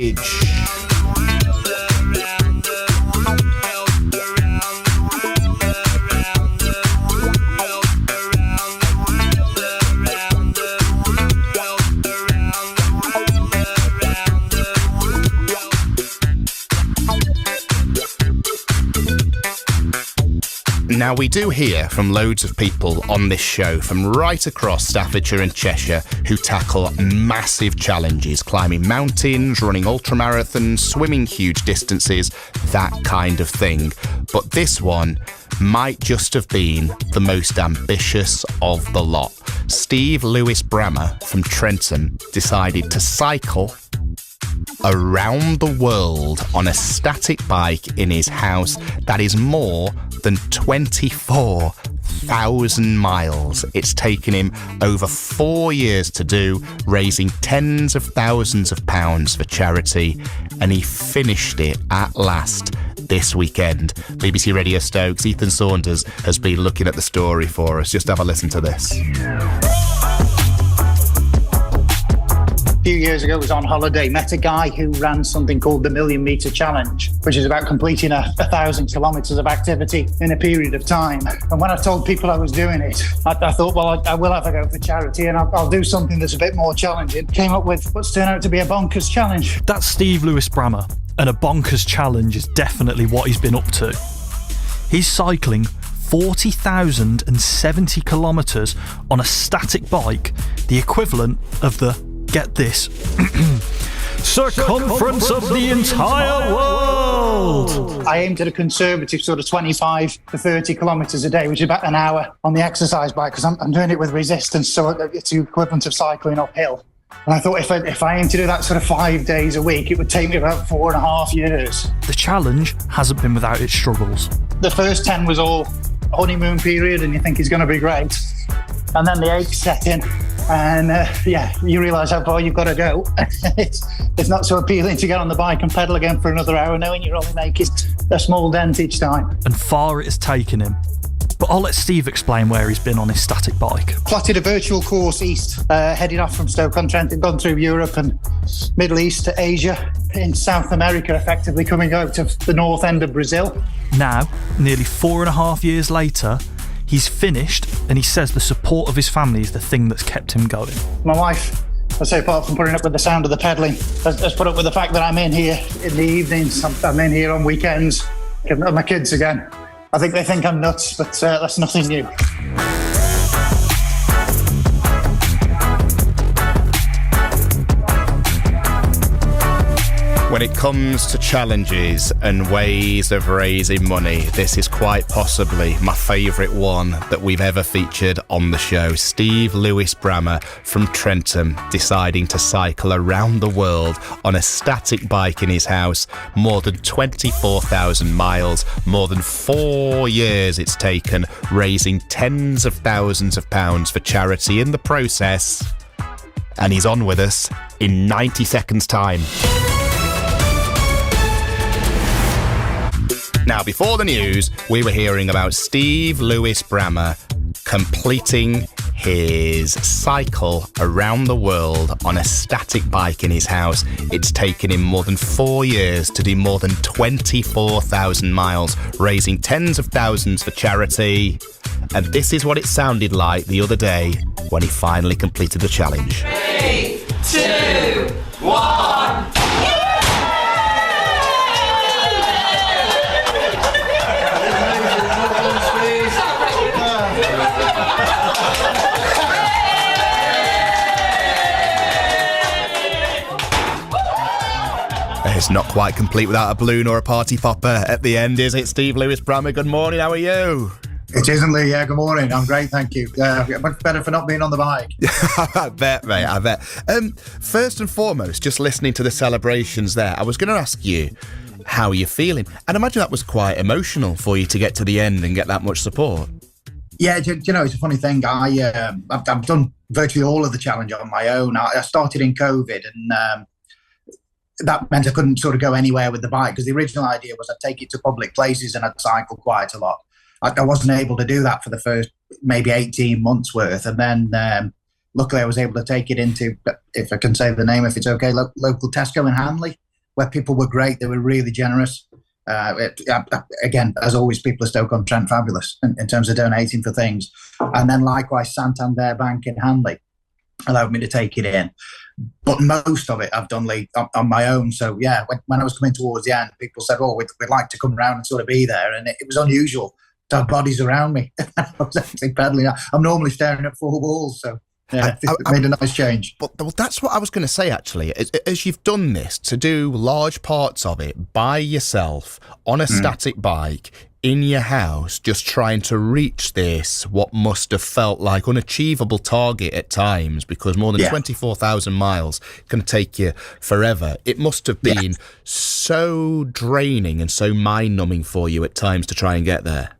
Now, we do hear from loads of people on this show from right across Staffordshire and Cheshire who tackle massive challenges, climbing mountains, running ultramarathons, swimming huge distances, that kind of thing. But this one might just have been the most ambitious of the lot. Steve lewis-brammer from Trentham decided to cycle around the world on a static bike in his house that is more than 24,000 miles. It's taken him over 4 years to do, raising tens of thousands of pounds for charity, and he finished it at last this weekend. BBC Radio Stoke's Ethan Saunders has been looking at the story for us. Just have a listen to this. A few years ago, I was on holiday, met a guy who ran something called the Million Metre Challenge, which is about completing 1,000 kilometres of activity in a period of time. And when I told people I was doing it, I thought, well, I will have a go for charity and I'll do something that's a bit more challenging. Came up with what's turned out to be a bonkers challenge. That's Steve lewis-brammer, and a bonkers challenge is definitely what he's been up to. He's cycling 40,070 kilometres on a static bike, the equivalent of the, get this, circumference of the entire world. I aimed at a conservative sort of 25 to 30 kilometres a day, which is about an hour on the exercise bike, because I'm doing it with resistance, so it's the equivalent of cycling uphill. And I thought if I aim to do that sort of 5 days a week, it would take me about 4.5 years. The challenge hasn't been without its struggles. The first 10 was all honeymoon period, and you think it's going to be great. And then the aches set in. And you realise how far you've got to go. It's not so appealing to get on the bike and pedal again for another hour, knowing you're only making a small dent each time. And far it has taken him. But I'll let Steve explain where he's been on his static bike. Plotted a virtual course east, heading off from Stoke-on-Trent, gone through Europe and Middle East to Asia, in South America, effectively coming out to the north end of Brazil. Now, nearly 4.5 years later, he's finished, and he says the support of his family is the thing that's kept him going. My wife, I say, apart from putting up with the sound of the pedalling, has put up with the fact that I'm in here in the evenings, I'm in here on weekends, with my kids again. I think they think I'm nuts, but that's nothing new. When it comes to challenges and ways of raising money, this is quite possibly my favourite one that we've ever featured on the show. Steve lewis-brammer from Trentham deciding to cycle around the world on a static bike in his house, more than 24,000 miles, more than 4 years it's taken, raising tens of thousands of pounds for charity in the process. And he's on with us in 90 seconds' time. Now, before the news, we were hearing about Steve lewis-brammer completing his cycle around the world on a static bike in his house. It's taken him more than 4 years to do more than 24,000 miles, raising tens of thousands for charity. And this is what it sounded like the other day when he finally completed the challenge. 3, 2, 1... It's not quite complete without a balloon or a party popper at the end, is it? Steve lewis-brammer, good morning, how are you? It isn't, Lee. Yeah, good morning. I'm great, thank you. Much better for not being on the bike. I bet, mate, I bet. First and foremost, just listening to the celebrations there, I was going to ask you, how are you feeling? And I imagine that was quite emotional for you to get to the end and get that much support. Yeah, you know, it's a funny thing. I've done virtually all of the challenge on my own. I started in COVID, and that meant I couldn't sort of go anywhere with the bike, because the original idea was I'd take it to public places and I'd cycle quite a lot. I wasn't able to do that for the first maybe 18 months worth. And then luckily I was able to take it into, if I can say the name, if it's okay, local Tesco in Hanley. where people were great. They were really generous. Again, as always, people are Stoke-on-Trent fabulous in terms of donating for things. And then likewise, Santander Bank in Hanley allowed me to take it in. But most of it I've done on my own. So yeah, when I was coming towards the end, people said, "Oh, we'd like to come around and sort of be there," and it was unusual to have bodies around me. I was actually pedaling. I'm normally staring at four walls, so yeah, it made a nice change. But well, that's what I was going to say, actually. As you've done this, to do large parts of it by yourself on a static bike in your house, just trying to reach this, what must have felt like unachievable target at times, because more than 24,000 miles can take you forever. It must have been so draining and so mind-numbing for you at times to try and get there.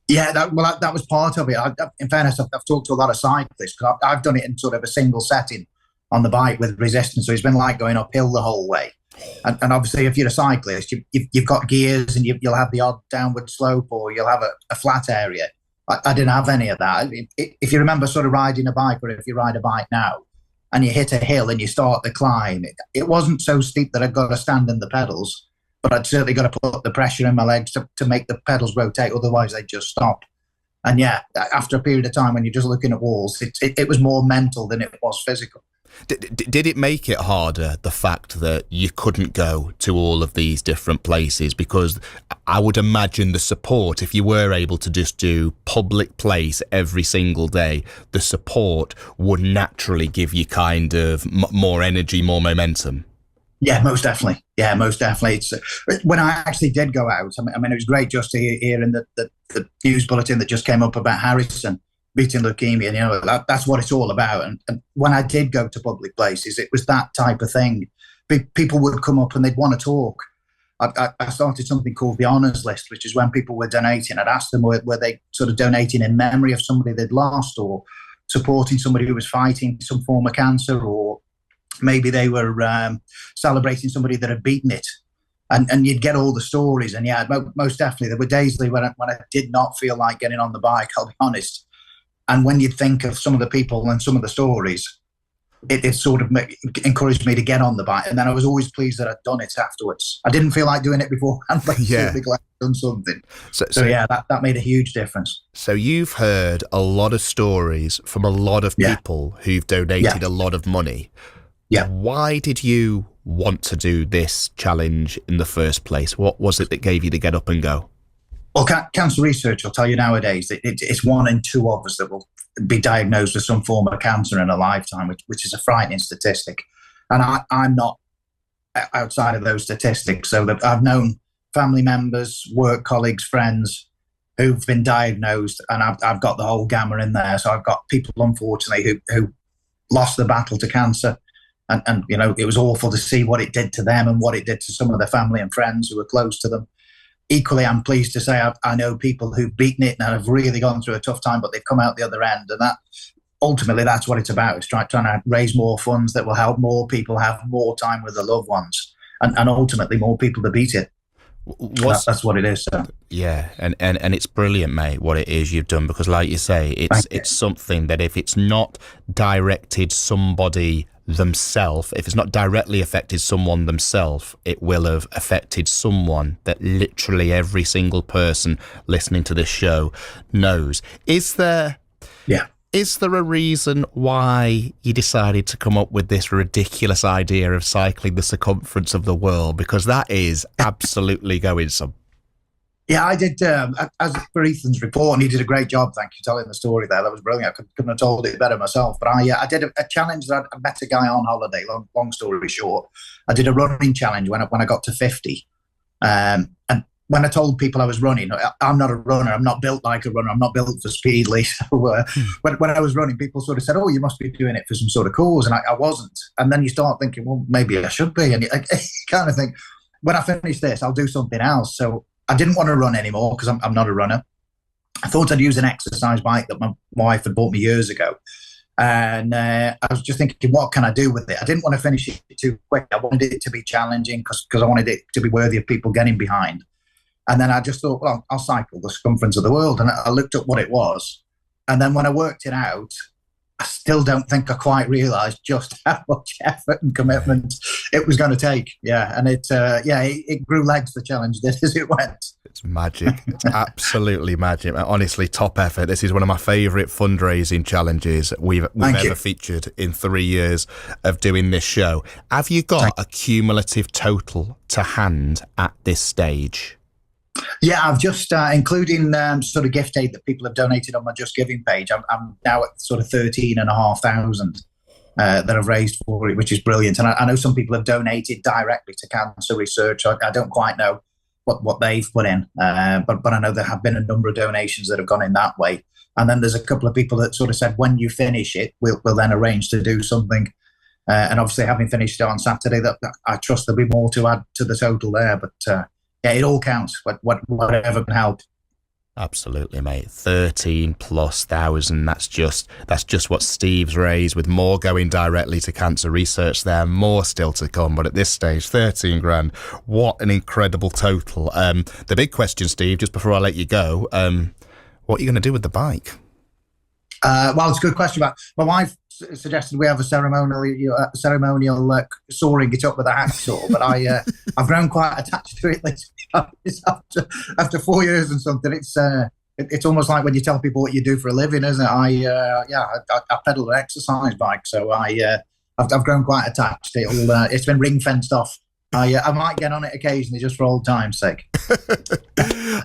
Yeah, that was part of it. In fairness, I've talked to a lot of cyclists, because I've done it in sort of a single setting on the bike with resistance, so it's been like going uphill the whole way. And obviously, if you're a cyclist, you've got gears, and you'll have the odd downward slope, or you'll have a flat area. I didn't have any of that. If you remember sort of riding a bike, or if you ride a bike now, and you hit a hill and you start the climb, it wasn't so steep that I'd got to stand in the pedals, but I'd certainly got to put the pressure in my legs to make the pedals rotate, otherwise they'd just stop. And yeah, after a period of time when you're just looking at walls, it was more mental than it was physical. Did it make it harder, the fact that you couldn't go to all of these different places? Because I would imagine the support, if you were able to just do public place every single day, the support would naturally give you kind of more energy, more momentum. Yeah, most definitely. It's when I actually did go out, I mean, it was great just to hear in the news bulletin that just came up about Harrison beating leukemia, and that's what it's all about. And when I did go to public places, it was that type of thing. People would come up and they'd want to talk. I started something called the honours list, which is when people were donating, I'd ask them were they sort of donating in memory of somebody they'd lost, or supporting somebody who was fighting some form of cancer, or maybe they were celebrating somebody that had beaten it. And you'd get all the stories. And yeah, most definitely, there were days when I did not feel like getting on the bike, I'll be honest. And when you think of some of the people and some of the stories, it sort of encouraged me to get on the bike. And then I was always pleased that I'd done it afterwards. I didn't feel like doing it beforehand, but certainly glad I'd done something. So yeah, that made a huge difference. So you've heard a lot of stories from a lot of people who've donated a lot of money. Yeah. Why did you want to do this challenge in the first place? What was it that gave you the get up and go? Well, cancer research will tell you nowadays that it's 1 in 2 of us that will be diagnosed with some form of cancer in a lifetime, which is a frightening statistic. And I'm not outside of those statistics. So that I've known family members, work colleagues, friends who've been diagnosed, and I've got the whole gamma in there. So I've got people, unfortunately, who lost the battle to cancer. And it was awful to see what it did to them and what it did to some of their family and friends who were close to them. Equally, I'm pleased to say I know people who've beaten it and have really gone through a tough time, but they've come out the other end. And ultimately, that's what it's about. It's trying to raise more funds that will help more people have more time with their loved ones, and ultimately more people to beat it. That's what it is. So. Yeah, and it's brilliant, mate, what it is you've done, because like you say, it's something that if it's not directed somebody themselves, if it's not directly affected someone themselves, it will have affected someone that literally every single person listening to this show knows. Is there a reason why you decided to come up with this ridiculous idea of cycling the circumference of the world? Because that is absolutely going some. Yeah, I did, as for Ethan's report, and he did a great job, thank you, telling the story there. That was brilliant. I couldn't have told it better myself. But I did a challenge that I met a guy on holiday, long story short. I did a running challenge when I got to 50. And when I told people I was running, I'm not a runner. I'm not built like a runner. I'm not built for speed, Lee. So when I was running, people sort of said, "Oh, you must be doing it for some sort of cause." And I wasn't. And then you start thinking, well, maybe I should be. And you kind of think, when I finish this, I'll do something else. So I didn't want to run anymore because I'm not a runner. I thought I'd use an exercise bike that my wife had bought me years ago. And I was just thinking, what can I do with it? I didn't want to finish it too quick. I wanted it to be challenging because I wanted it to be worthy of people getting behind. And then I just thought, well, I'll cycle the circumference of the world. And I looked up what it was. And then when I worked it out, I still don't think I quite realised just how much effort and commitment it was going to take. Yeah, and it grew legs, the challenge did, as it went. It's magic. It's absolutely magic. Honestly, top effort. This is one of my favourite fundraising challenges we've ever featured in 3 years of doing this show. Have you got a cumulative total to hand at this stage? Yeah, I've just, including sort of gift aid that people have donated on my Just Giving page, I'm now at sort of 13,500 that I've raised for it, which is brilliant. And I know some people have donated directly to cancer research. I don't quite know what they've put in, but I know there have been a number of donations that have gone in that way. And then there's a couple of people that sort of said, when you finish it, we'll then arrange to do something. And obviously, having finished it on Saturday, that I trust there'll be more to add to the total there. But yeah, it all counts. Whatever can help. Absolutely, mate. 13,000+. That's just what Steve's raised, with more going directly to cancer research there, more still to come. But at this stage, 13 grand. What an incredible total. The big question, Steve, just before I let you go, what are you going to do with the bike? Well, it's a good question. But my wife suggested we have a ceremonial soaring it up with a hacksaw, but I've grown quite attached to it. After 4 years and something, it's almost like when you tell people what you do for a living, isn't it? I pedal an exercise bike, so I've grown quite attached. It's been ring fenced off. I might get on it occasionally just for old time's sake.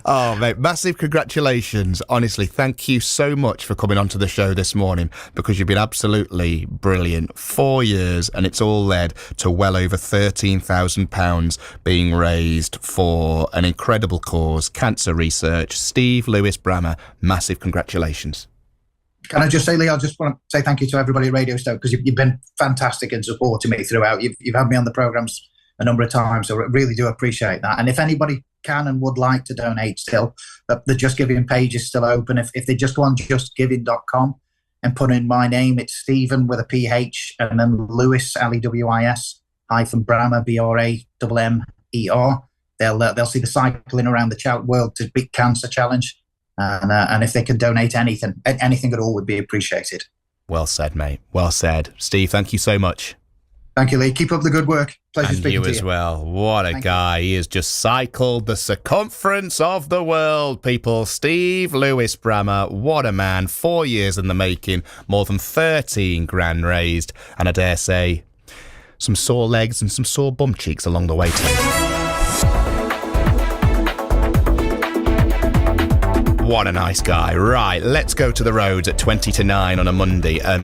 Oh, mate, massive congratulations. Honestly, thank you so much for coming onto the show this morning, because you've been absolutely brilliant. 4 years, and it's all led to well over £13,000 being raised for an incredible cause, cancer research. Steve Lewis-Brammer, massive congratulations. Can I just say, Lee, I just want to say thank you to everybody at Radio Stoke, because you've been fantastic in supporting me throughout. You've had me on the programmes a number of times, so I really do appreciate that. And if anybody can and would like to donate still, the Just Giving page is still open. If they just go on justgiving.com and put in my name, it's Stephen with a PH, and then Lewis, Lewis -Brammer, BRAMMER. They'll see the cycling around the world to beat cancer challenge, and if they can donate anything at all would be appreciated. Well said, mate. Well said. Steve, thank you so much. Thank you, Lee. Keep up the good work. Pleasure speaking to you. And you as well. What a guy. He has just cycled the circumference of the world, people. Steve Lewis-Brammer, what a man. 4 years in the making, more than 13 grand raised, and I dare say some sore legs and some sore bum cheeks along the way too. What a nice guy. Right, let's go to the roads at 20 to 9 on a Monday.